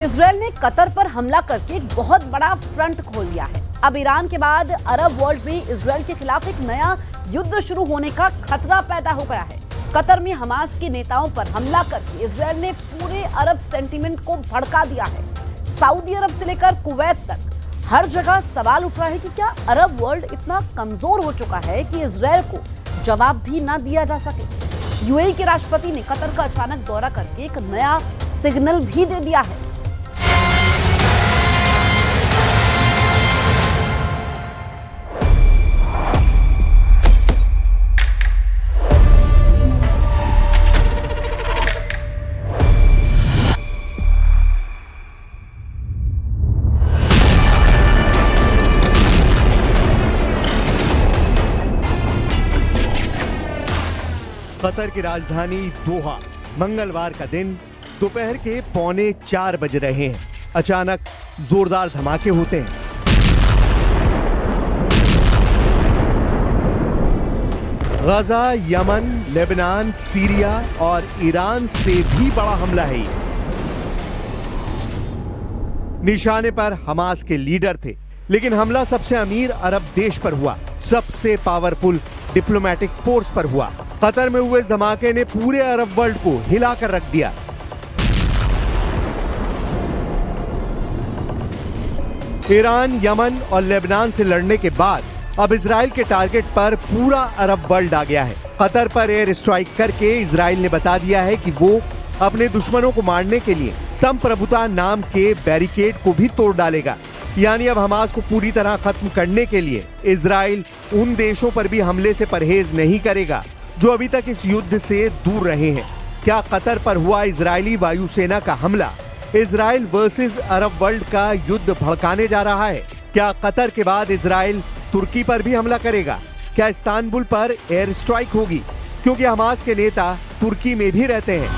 Israel ने Qatar पर हमला करके एक बहुत बड़ा फ्रंट खोल दिया है। अब ईरान के बाद अरब वर्ल्ड में इजरायल के खिलाफ एक नया युद्ध शुरू होने का खतरा पैदा हो गया है। कतर में हमास के नेताओं पर हमला करके इजरायल ने पूरे अरब सेंटीमेंट को भड़का दिया है। सऊदी अरब से लेकर कुवैत तक हर जगह सवाल उठ रहा है कि क्या अरब वर्ल्ड इतना कमजोर हो चुका है कि इजरायल को जवाब भी ना दिया जा सके। यूएई के राष्ट्रपति ने कतर का अचानक दौरा करके एक नया सिग्नल भी दे दिया है। कतर की राजधानी दोहा, मंगलवार का दिन दोपहर के 3:45 बज रहे हैं। अचानक जोरदार धमाके होते हैं। गाजा, यमन, लेबनान, सीरिया और ईरान से भी बड़ा हमला है। निशाने पर हमास के लीडर थे, लेकिन हमला सबसे अमीर अरब देश पर हुआ, सबसे पावरफुल डिप्लोमेटिक फोर्स पर हुआ। कतर में हुए इस धमाके ने पूरे अरब वर्ल्ड को हिलाकर रख दिया। ईरान, यमन और लेबनान से लड़ने के बाद अब इजराइल के टारगेट पर पूरा अरब वर्ल्ड आ गया है। कतर पर एयर स्ट्राइक करके इजराइल ने बता दिया है कि वो अपने दुश्मनों को मारने के लिए संप्रभुता नाम के बैरिकेड को भी तोड़ डालेगा। यानी अब हमास को पूरी तरह खत्म करने के लिए इजराइल उन देशों पर भी हमले से परहेज नहीं करेगा जो अभी तक इस युद्ध से दूर रहे हैं। क्या कतर पर हुआ इजरायली वायुसेना का हमला इजराइल वर्सेस अरब वर्ल्ड का युद्ध भड़काने जा रहा है? क्या कतर के बाद इजराइल तुर्की पर भी हमला करेगा? क्या इस्तांबुल पर एयर स्ट्राइक होगी? क्योंकि हमास के नेता तुर्की में भी रहते हैं।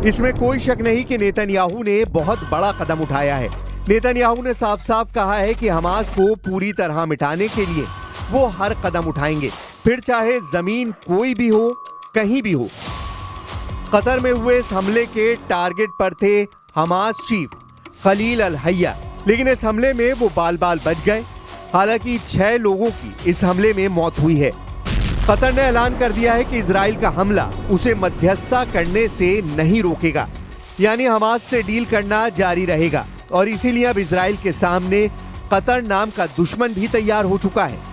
इसमें कोई शक नहीं कि नेतन्याहू ने बहुत बड़ा कदम उठाया है। नेतन्याहू ने साफ साफ कहा है कि हमास को पूरी तरह मिटाने के लिए वो हर कदम उठाएंगे, फिर चाहे जमीन कोई भी हो, कहीं भी हो। कतर में हुए इस हमले के टारगेट पर थे हमास चीफ खलील अल हैया, लेकिन इस हमले में वो बाल बाल बच गए। हालांकि 6 लोगों की इस हमले में मौत हुई है। कतर ने ऐलान कर दिया है कि इजराइल का हमला उसे मध्यस्थता करने से नहीं रोकेगा, यानी हमास से डील करना जारी रहेगा। और इसीलिए अब इजराइल के सामने कतर नाम का दुश्मन भी तैयार हो चुका है।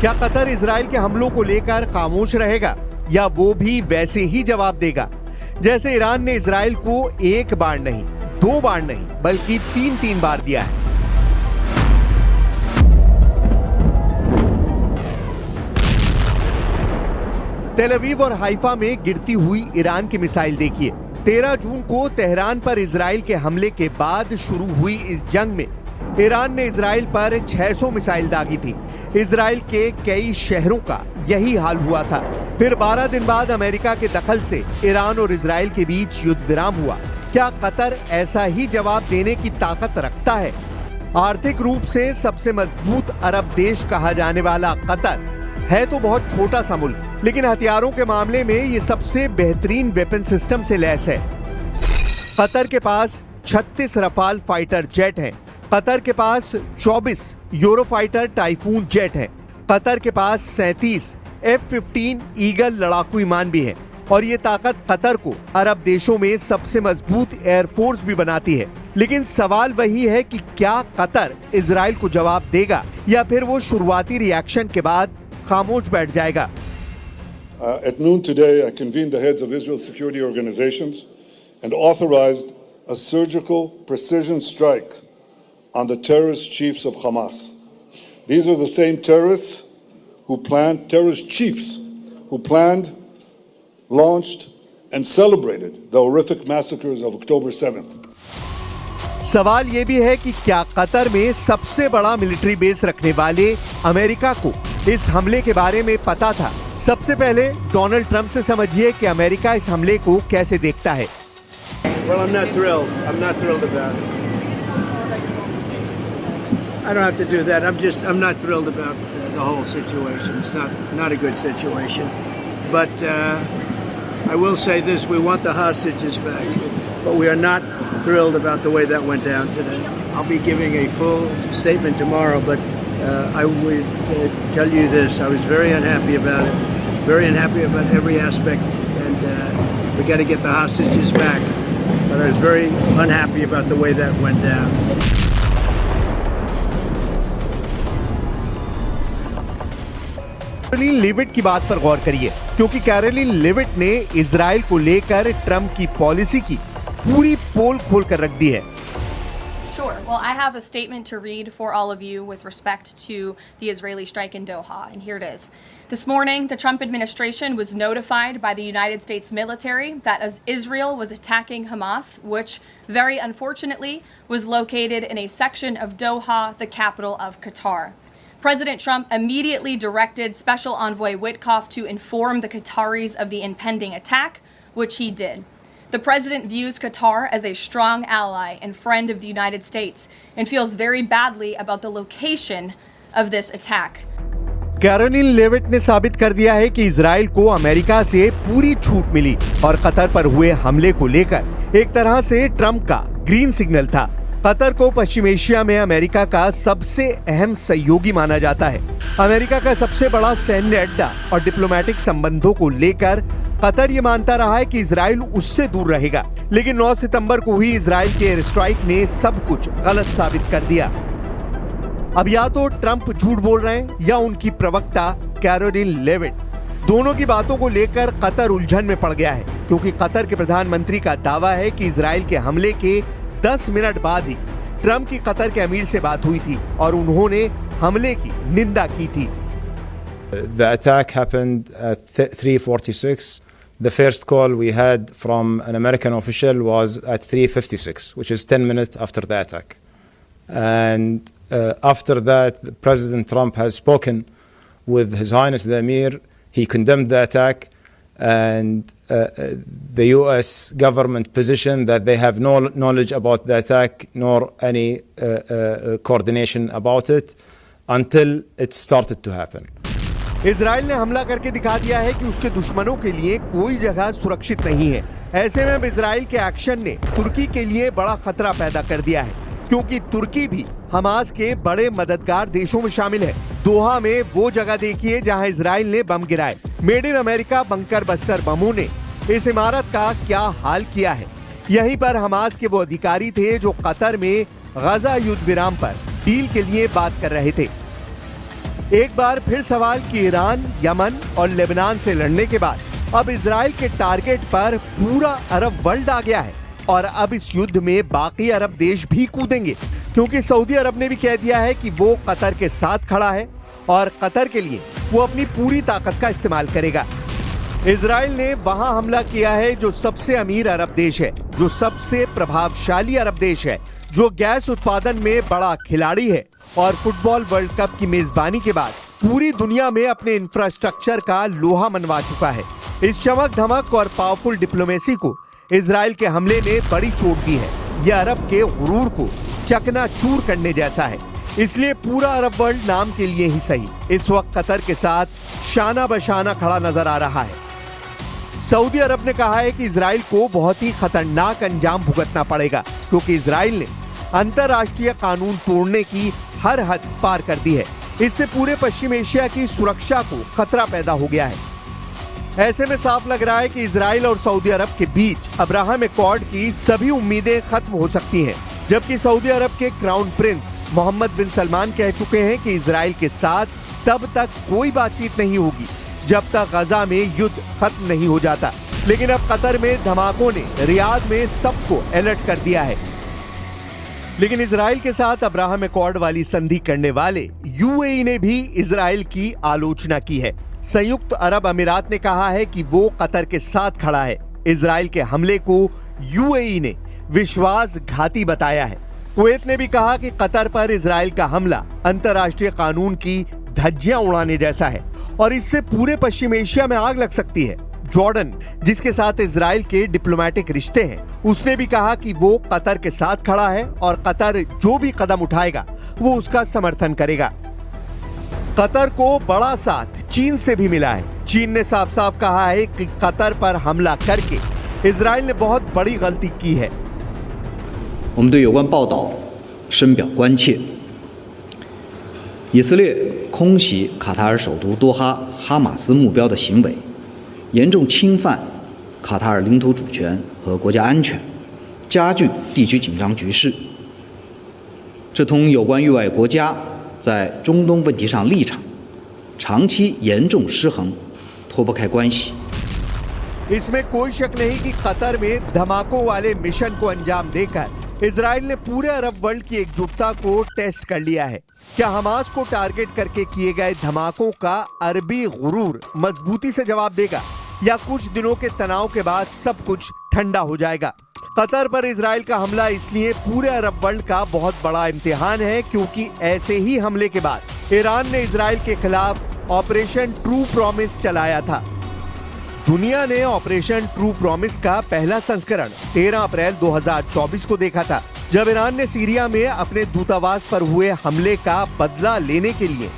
क्या कतर इजराइल के हमलों को लेकर खामोश रहेगा या वो भी वैसे ही जवाब देगा जैसे ईरान ने इजराइल को एक बार नहीं, 2 बार नहीं, बल्कि 3 बार दिया है? तेल अवीव और हाइफा में गिरती हुई ईरान की मिसाइल देखिए। 13 जून को तेहरान पर इजराइल के हमले के बाद शुरू हुई इस जंग में ईरान ने इजराइल पर 600 मिसाइल दागी थी। इजराइल के कई शहरों का यही हाल हुआ था। फिर 12 दिन बाद अमेरिका के दखल से ईरान और इजराइल के बीच युद्ध विराम हुआ। क्या कतर ऐसा ही जवाब देने की ताकत रखता है? आर्थिक रूप से सबसे मजबूत अरब देश कहा जाने वाला कतर है तो बहुत छोटा सा मुल्क, लेकिन हथियारों के मामले में ये सबसे बेहतरीन वेपन सिस्टम से लैस है। कतर के पास 36 रफाल फाइटर जेट हैं। कतर के पास 24 यूरोफाइटर टाइफून जेट हैं। कतर के पास 37 F-15 ईगल लड़ाकू विमान भी हैं। और ये ताकत कतर को अरब देशों में सबसे मजबूत एयरफोर्स भी बनाती है। लेकिन सवाल वही है कि क्या कतर इजराइल को जवाब देगा या फिर वो शुरुआती रिएक्शन के बाद खामोश बैठ जाएगा? At noon today, I convened the heads of Israel's security organizations and authorized a surgical precision strike on the terrorist chiefs of Hamas. These are the same terrorist chiefs who planned, launched, and celebrated the horrific massacres of October 7th. सवाल ये भी है कि क्या Qatar में सबसे बड़ा military base रखने वाले अमेरिका को इस हमले के बारे में पता था? सबसे पहले डोनाल्ड ट्रंप से समझिए कि अमेरिका इस हमले को कैसे देखता है। Well, I'm not thrilled. I'm not thrilled about it. I don't have to do that. I'm not thrilled about the whole situation. It's not a good situation. But I will say this: we want the hostages back, but we are not thrilled about the way that went down today. I'll be giving a full statement tomorrow, but I would tell you this: I was very unhappy about it. Very unhappy about every aspect, and we got to get the hostages back. But I was very unhappy about the way that went down. Karoline Leavitt की बात पर गौर करिए, क्योंकि Karoline Leavitt ने Israel को लेकर Trump की policy की पूरी पोल खोल कर रख दी है। Sure. Well, I have a statement to read for all of you with respect to the Israeli strike in Doha, and here it is. This morning, the Trump administration was notified by the United States military that as Israel was attacking Hamas, which very unfortunately was located in a section of Doha, the capital of Qatar. President Trump immediately directed Special Envoy Witkoff to inform the Qataris of the impending attack, which he did. The president views Qatar as a strong ally and friend of the United States and feels very badly about the location of this attack. Karoline Leavitt ने साबित कर दिया है कि Israel को America से पूरी छूट मिली और कतर पर हुए हमले को लेकर एक तरह से ट्रंप का ग्रीन सिग्नल था। कतर को पश्चिम एशिया में अमेरिका का सबसे अहम सहयोगी माना जाता है। अमेरिका का सबसे बड़ा सैन्य अड्डा और डिप्लोमेटिक संबंधों को लेकर कतर ये मानता रहा है कि इजराइल उससे दूर रहेगा, लेकिन 9 सितंबर को हुई इजराइल के एयर स्ट्राइक ने सब कुछ गलत साबित कर दिया। अब या तो ट्रंप झूठ बोल रहे हैं या उनकी प्रवक्ता कैरोलिन लेविट, दोनों की बातों को लेकर कतर उलझन में पड़ गया है, क्योंकि कतर के प्रधानमंत्री का दावा है कि इजराइल के हमले के 10 मिनट बाद ही ट्रंप की कतर के अमीर से बात हुई थी और उन्होंने हमले की निंदा की थी। The attack happened at 3:46. The first call we had from an American official was at 3:56, which is 10 minutes after the attack. And after that, President Trump has spoken with His Highness the Emir. He condemned the attack, and the U.S. government position that they have no knowledge about the attack nor any coordination about it until it started to happen. Israel ने हमला करके दिखा दिया है कि उसके दुश्मनों के लिए कोई जगह सुरक्षित नहीं है। ऐसे में अब इजराइल के एक्शन ने तुर्की के लिए बड़ा खतरा पैदा कर दिया है, क्योंकि तुर्की भी हमास के बड़े मददगार देशों में शामिल है। दोहा में वो जगह देखिए जहां इजराइल ने बम गिराए। Made in America bunker buster बमों ने इस इमारत का क्या हाल किया है। यहीं पर हमास के वो अधिकारी थे जो कतर में गजा युद्ध विराम पर डील के लिए बात कर रहे थे। एक बार फिर सवाल कि ईरान, यमन और लेबनान से लड़ने के बाद अब इजराइल के टारगेट पर पूरा अरब वर्ल्ड आ गया है और अब इस युद्ध में बाकी अरब देश भी कूदेंगे, क्योंकि सऊदी अरब ने भी कह दिया है कि वो कतर के साथ खड़ा है और कतर के लिए वो अपनी पूरी ताकत का इस्तेमाल करेगा। इजराइल ने वहां हमला किया है जो सबसे अमीर अरब देश है, जो सबसे प्रभावशाली अरब देश है, जो गैस उत्पादन में बड़ा खिलाड़ी है और फुटबॉल वर्ल्ड कप की मेजबानी के बाद पूरी दुनिया में अपने इंफ्रास्ट्रक्चर का लोहा मनवा चुका है। इस चमक धमक और पावरफुल डिप्लोमेसी को इजराइल के हमले ने बड़ी चोट दी है। यह अरब के गुरूर को चकनाचूर करने जैसा है। इसलिए पूरा अरब वर्ल्ड नाम के लिए ही सही इस वक्त कतर के साथ शाना बशाना खड़ा नजर आ रहा है। सऊदी अरब ने कहा है कि इजराइल को बहुत ही खतरनाक अंजाम भुगतना पड़ेगा, क्योंकि इजराइल ने अंतर्राष्ट्रीय कानून तोड़ने की हर हद पार कर दी है। इससे पूरे पश्चिम एशिया की सुरक्षा को खतरा पैदा हो गया है। ऐसे में साफ लग रहा है कि इजराइल और सऊदी अरब के बीच अब्राहम एकॉर्ड की सभी उम्मीदें खत्म हो सकती हैं, जबकि सऊदी अरब के क्राउन प्रिंस मोहम्मद बिन सलमान कह चुके हैं कि इजराइल के साथ तब तक कोई बातचीत नहीं होगी जब तक गजा में युद्ध खत्म नहीं हो जाता। लेकिन अब कतर में धमाकों ने रियाद में सबको अलर्ट कर दिया है। लेकिन इजराइल के साथ अब्राहम एकॉर्ड वाली संधि करने वाले यूएई ने भी इजराइल की आलोचना की है। संयुक्त अरब अमीरात ने कहा है कि वो कतर के साथ खड़ा है। इजराइल के हमले को यूएई ने विश्वासघाती बताया है। कुवैत ने भी कहा कि कतर पर इजराइल का हमला अंतर्राष्ट्रीय कानून की धज्जियां उड़ाने जैसा है और इससे पूरे पश्चिम एशिया में आग लग सकती है। जॉर्डन, जिसके साथ इजराइल के डिप्लोमेटिक रिश्ते हैं, उसने भी कहा कि वो कतर के साथ खड़ा है और कतर जो भी कदम उठाएगा वो उसका समर्थन करेगा। कतर को बड़ा साथ चीन से भी मिला है। चीन ने साफ साफ कहा है कि कतर पर हमला करके इजराइल ने बहुत बड़ी गलती की है। 我们对有关报道深表关切。以色列空袭卡塔尔首都多哈哈马斯目标的行为，严重侵犯卡塔尔领土主权和国家安全，加剧地区紧张局势。这同有关域外国家在中东问题上立场长期严重失衡脱不开关系。 इसमें कोई शक नहीं कि कतर में धमाकों वाले मिशन को अंजाम देकर इजराइल ने पूरे अरब वर्ल्ड की एकजुटता को टेस्ट कर लिया है। क्या हमास को टारगेट करके किए गए धमाकों का अरबी गुरूर मजबूती से जवाब देगा या कुछ दिनों के तनाव के बाद सब कुछ ठंडा हो जाएगा? कतर पर इजराइल का हमला इसलिए पूरे अरब वर्ल्ड का बहुत बड़ा इम्तिहान है क्योंकि ऐसे ही हमले के बाद ईरान ने इजराइल के खिलाफ ऑपरेशन ट्रू प्रॉमिस चलाया था। दुनिया ने ऑपरेशन ट्रू प्रॉमिस का पहला संस्करण 13 अप्रैल 2024 को देखा था, जब ईरान ने सीरिया में अपने दूतावास पर हुए हमले का बदला लेने के लिए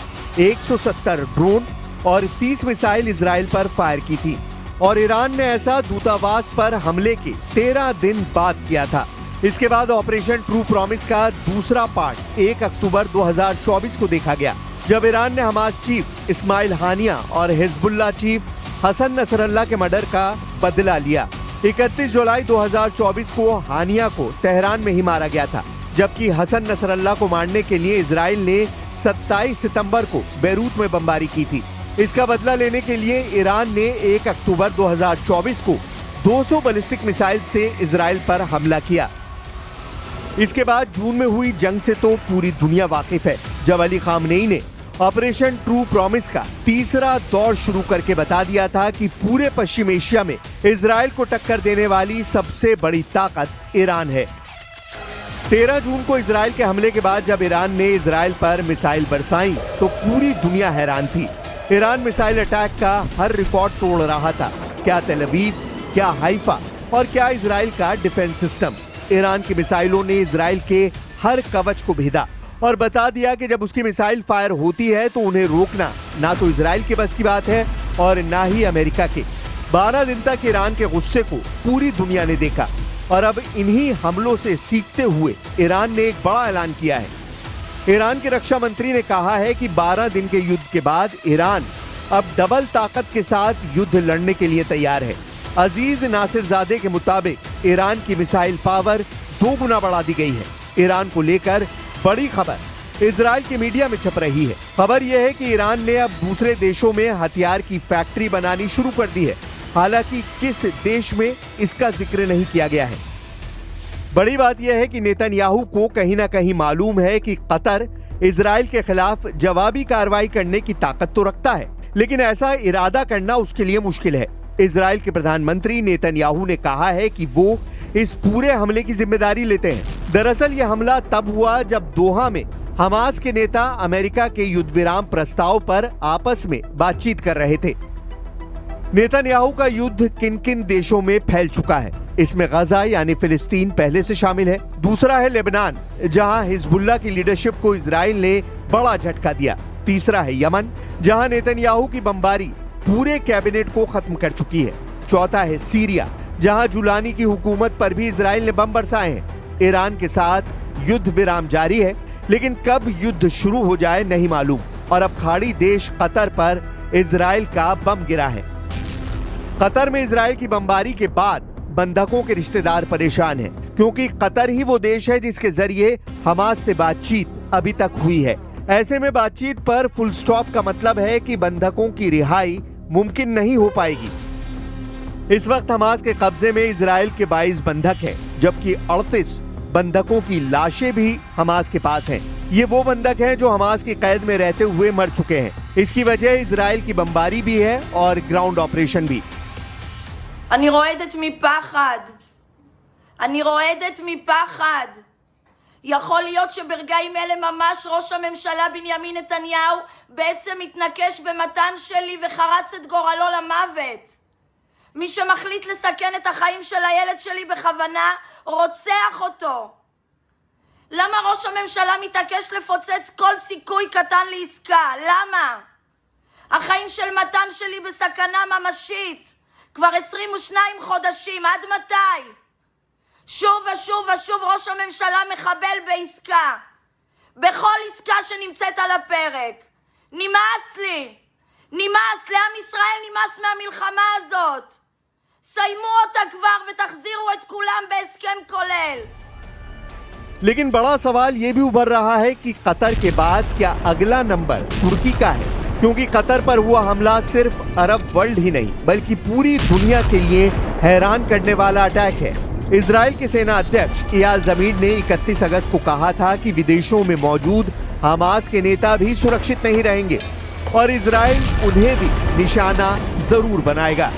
170 ड्रोन और 30 मिसाइल इजराइल पर फायर की थी और ईरान ने ऐसा दूतावास पर हमले के 13 दिन बाद किया था। इसके बाद ऑपरेशन ट्रू प्रॉमिस का दूसरा पार्ट 1 अक्टूबर 2024 को देखा गया, जब ईरान ने हमास चीफ इस्माइल हानिया और हिजबुल्लाह चीफ हसन नसरल्लाह के मर्डर का बदला लिया। 31 जुलाई 2024 को हानिया को तेहरान में ही मारा गया था, जबकि हसन नसरल्लाह को मारने के लिए इजराइल ने 27 सितंबर को बेरूत में बमबारी की थी। इसका बदला लेने के लिए ईरान ने 1 अक्टूबर 2024 को 200 बैलिस्टिक मिसाइल से इजराइल पर हमला किया। इसके बाद जून में हुई जंग से तो पूरी दुनिया वाकिफ है, जब अली खामनेई ने ऑपरेशन ट्रू प्रॉमिस का तीसरा दौर शुरू करके बता दिया था कि पूरे पश्चिम एशिया में इजराइल को टक्कर देने वाली सबसे बड़ी ताकत ईरान है। 13 जून को इजराइल के हमले के बाद जब ईरान ने इजराइल पर मिसाइल बरसाई तो पूरी दुनिया हैरान थी। ईरान मिसाइल अटैक का हर रिकॉर्ड तोड़ रहा था। क्या तेल अवीव, क्या हाइफा और क्या इजराइल का डिफेंस सिस्टम। ईरान की मिसाइलों ने इजराइल के हर कवच को भेदा और बता दिया कि जब उसकी मिसाइल फायर होती है तो उन्हें रोकना ना तो इजराइल के बस की बात है और ना ही अमेरिका के। 12 दिन तक ईरान के गुस्से को पूरी दुनिया ने देखा और अब इन्हीं हमलों से सीखते हुए ईरान ने एक बड़ा ऐलान किया है। ईरान के रक्षा मंत्री ने कहा है कि 12 दिन के युद्ध के बाद ईरान अब डबल ताकत के साथ युद्ध लड़ने के लिए तैयार है। अजीज नासिरजादे के मुताबिक ईरान की मिसाइल पावर 2 गुना बढ़ा दी गई है। ईरान को लेकर बड़ी खबर इजराइल के मीडिया में छप रही है। खबर यह है कि ईरान ने अब दूसरे देशों में हथियार की फैक्ट्री बनानी शुरू कर दी है, हालांकि किस देश में इसका जिक्र नहीं किया गया है। बड़ी बात यह है कि नेतन्याहू को कहीं ना कहीं मालूम है कि कतर इजराइल के खिलाफ जवाबी कार्रवाई करने की ताकत तो रखता है, लेकिन ऐसा इरादा करना उसके लिए मुश्किल है। इजराइल के प्रधानमंत्री नेतन्याहू ने कहा है कि वो इस पूरे हमले की जिम्मेदारी लेते हैं। दरअसल यह हमला तब हुआ जब दोहा में हमास के नेता अमेरिका के युद्ध विराम प्रस्ताव पर आपस में बातचीत कर रहे थे। नेतन्याहू का युद्ध किन किन देशों में फैल चुका है, इसमें गजा यानी फिलिस्तीन पहले से शामिल है। दूसरा है लेबनान, जहां हिजबुल्लाह की लीडरशिप को इजराइल ने बड़ा झटका दिया। तीसरा है यमन, जहां नेतन्याहू की बमबारी पूरे कैबिनेट को खत्म कर चुकी है। चौथा है सीरिया, जहां जुलानी की हुकूमत पर भी इजराइल ने बम बरसाए हैं। ईरान के साथ युद्ध विराम जारी है, लेकिन कब युद्ध शुरू हो जाए नहीं मालूम। और अब खाड़ी देश कतर पर इजराइल का बम गिरा है। कतर में इजराइल की बमबारी के बाद बंधकों के रिश्तेदार परेशान हैं, क्योंकि कतर ही वो देश है जिसके जरिए हमास से बातचीत अभी तक हुई है। ऐसे में बातचीत पर फुल स्टॉप का मतलब है कि बंधकों की रिहाई मुमकिन नहीं हो पाएगी। इस वक्त हमास के कब्जे में इजराइल के 22 बंधक हैं, जबकि 38 बंधकों की लाशें भी हमास के पास हैं। ये वो बंधक हैं जो हमास की कैद में रहते हुए मर चुके हैं। इसकी वजह इजराइल की बमबारी भी है और ग्राउंड ऑपरेशन भी। אני רועדת מפחד. אני רועדת מפחד. יכול להיות שברגעים אלה ממש ראש הממשלה בנימין נתניהו בעצם מתנקש במתן שלי וחרץ את גורלו למוות. מי שמחליט לסכן את החיים של הילד שלי בכוונה רוצח אותו. למה ראש הממשלה מתעקש לפוצץ כל סיכוי קטן לעסקה? למה? החיים של מתן שלי בסכנה ממשית כבר 22 חודשים. עד מתי? שוב ושוב ושוב ראש הממשלה מחבל בעסקה. בכל עסקה שנמצאת על הפרק. נמאס לי. נמאס. לעם ישראל נמאס מהמלחמה הזאת. סיימו אותה כבר ותחזירו את כולם בהסכם כולל. लेकिन बड़ा सवाल ये भी उभर रहा है कि कतर के बाद क्या अगला नंबर तुर्की का है, क्योंकि कतर पर हुआ हमला सिर्फ अरब वर्ल्ड ही नहीं बल्कि पूरी दुनिया के लिए हैरान करने वाला अटैक है। इजराइल के सेना अध्यक्ष इयाल ज़मीर ने 31 अगस्त को कहा था कि विदेशों में मौजूद हमास के नेता भी सुरक्षित नहीं रहेंगे और इजराइल उन्हें भी निशाना जरूर बनाएगा।